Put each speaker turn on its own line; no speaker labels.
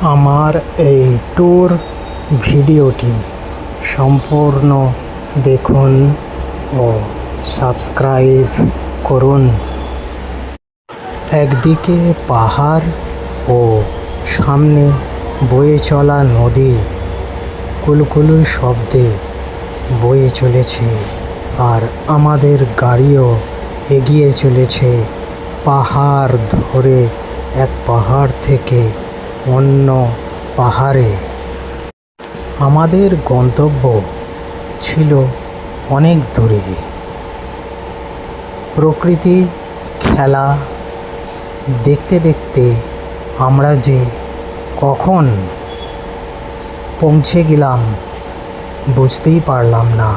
আমার এই ট্যুর ভিডিওটি সম্পূর্ণ দেখুন ও সাবস্ক্রাইব করুন। একদিকে পাহাড় ও সামনে বয়ে চলা নদী কুলকুলু শব্দে বয়ে চলেছে, আর আমাদের গাড়িও এগিয়ে চলেছে পাহাড় ধরে, এক পাহাড় থেকে অন্য পাহাড়ে। আমাদের গন্তব্য ছিল অনেক দূরে। প্রকৃতি খেলা দেখতে দেখতে আমরা যে কখন পৌঁছে গেলাম বুঝতেই পারলাম না।